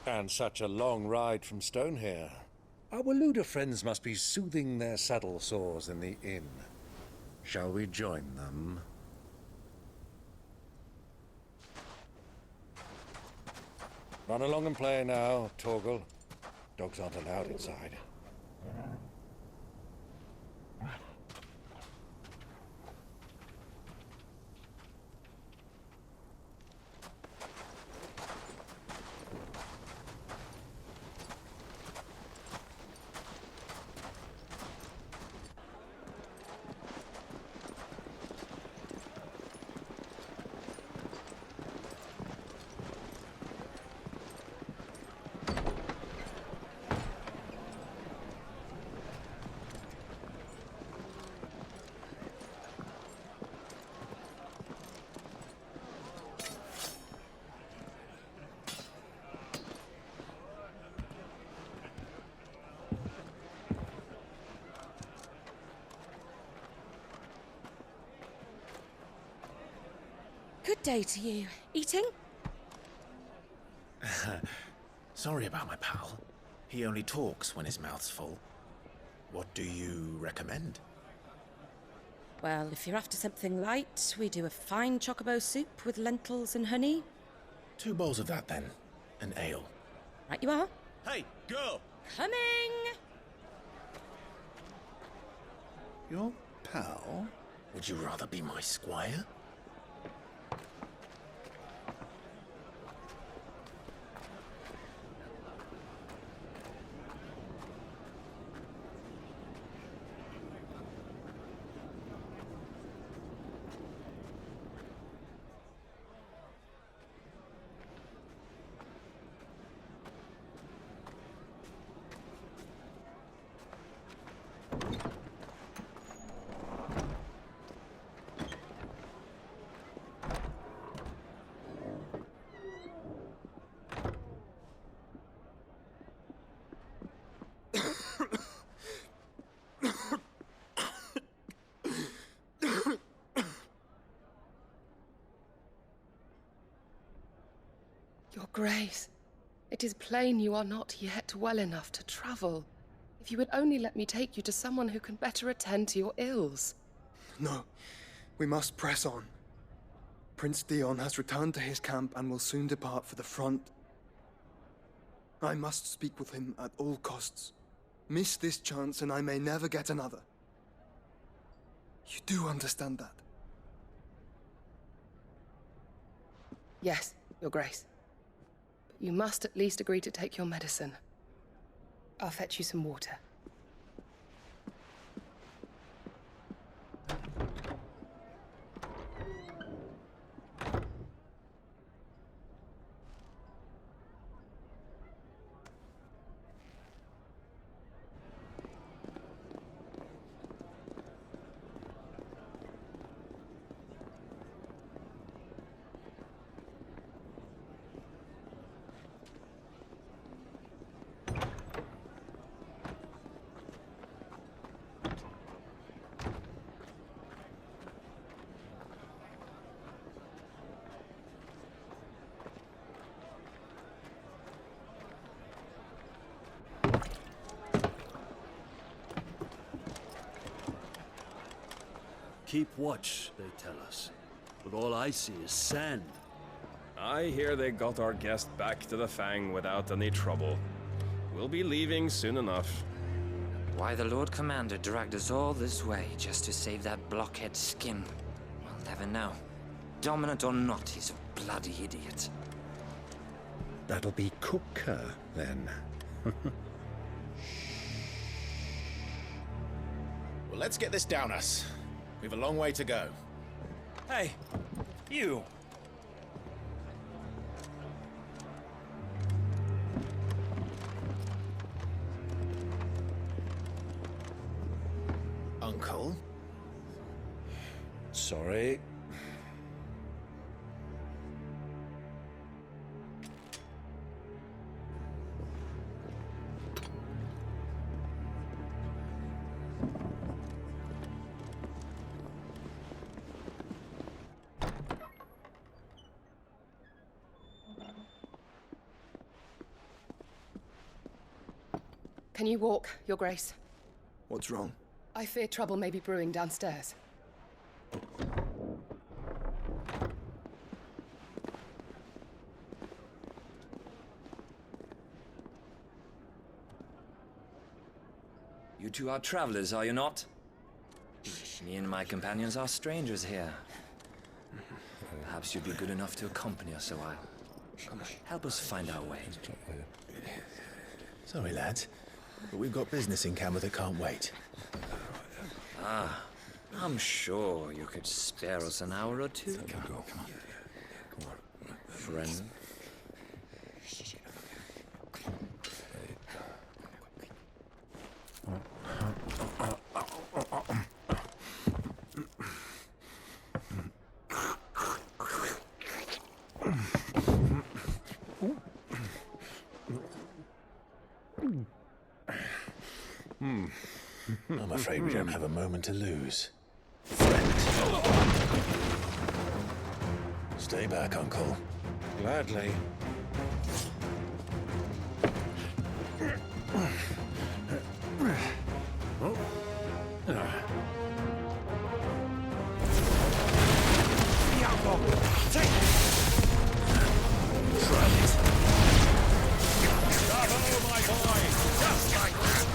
And such a long ride from Stonehair. Our Waluda friends must be soothing their saddle sores in the inn. Shall we join them? Run along and play now, Torgal. Dogs aren't allowed inside. Good day to you. Eating? Sorry about my pal. He only talks when his mouth's full. What do you recommend? Well, if you're after something light, we do a fine chocobo soup with lentils and honey. 2 bowls of that, then. An ale. Right you are. Hey, girl! Coming! Your pal? Would you rather be my squire? Your Grace, it is plain you are not yet well enough to travel. If you would only let me take you to someone who can better attend to your ills. No, we must press on. Prince Dion has returned to his camp and will soon depart for the front. I must speak with him at all costs. Miss this chance and I may never get another. You do understand that? Yes, Your Grace. But you must at least agree to take your medicine. I'll fetch you some water. keep watch, they tell us. But all I see is sand. I hear they got our guest back to the Fang without any trouble. We'll be leaving soon enough. Why the Lord Commander dragged us all this way just to save that blockhead skin, we'll never know. Dominant or not, he's a bloody idiot. That'll be Cooker, then. Well, let's get this down us. We've a long way to go. Hey, you. Uncle? Sorry. Can you walk, Your Grace? What's wrong? I fear trouble may be brewing downstairs. You two are travelers, are you not? Me and my companions are strangers here. Perhaps you'd be good enough to accompany us a while. Help us find our way. Sorry, lads, but we've got business in camera that can't wait. Ah, I'm sure you could spare us an hour or two. Come on. Friend. I'm afraid we don't have a moment to lose. Stay back, Uncle. Gladly. Bravo, my boy! Just like that!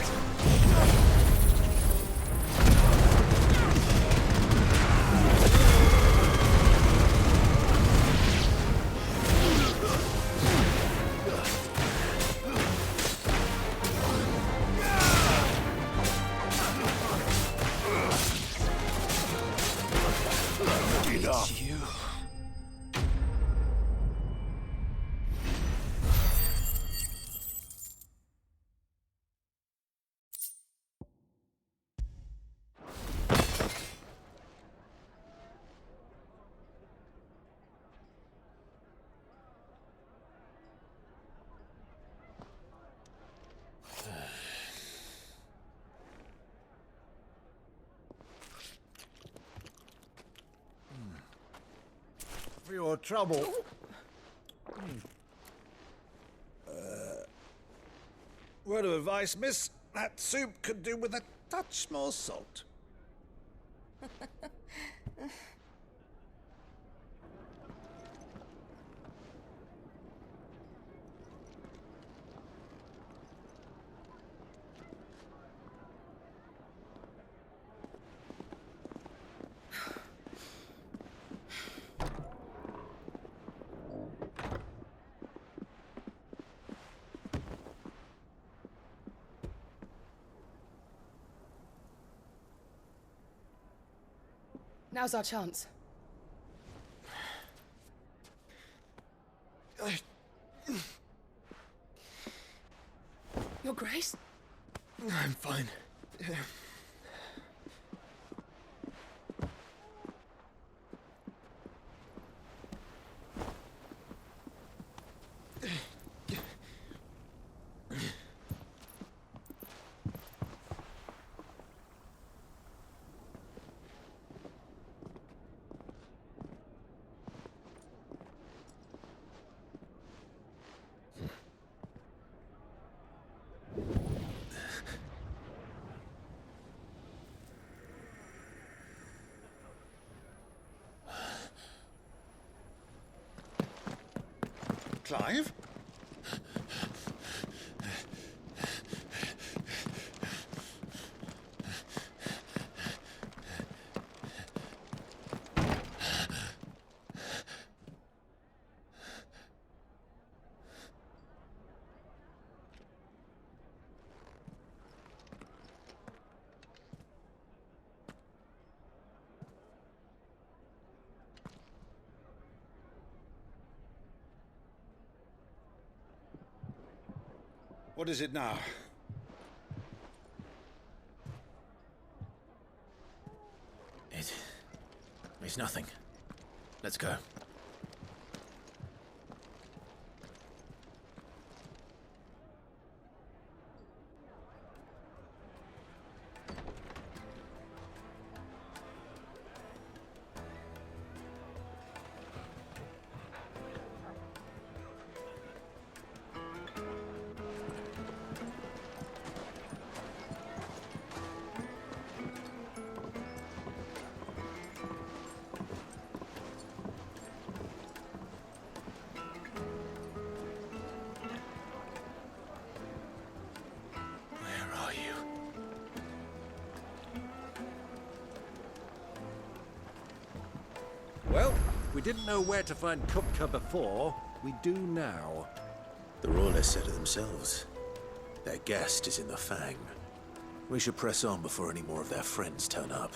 You. For your trouble. Word of advice, miss. That soup could do with a touch more salt. Now's our chance. Your Grace? I'm fine. Clive? What is it now? It's nothing. Let's go. Well, we didn't know where to find Kupka before. We do now. The Royalists said it themselves. Their guest is in the Fang. We should press on before any more of their friends turn up.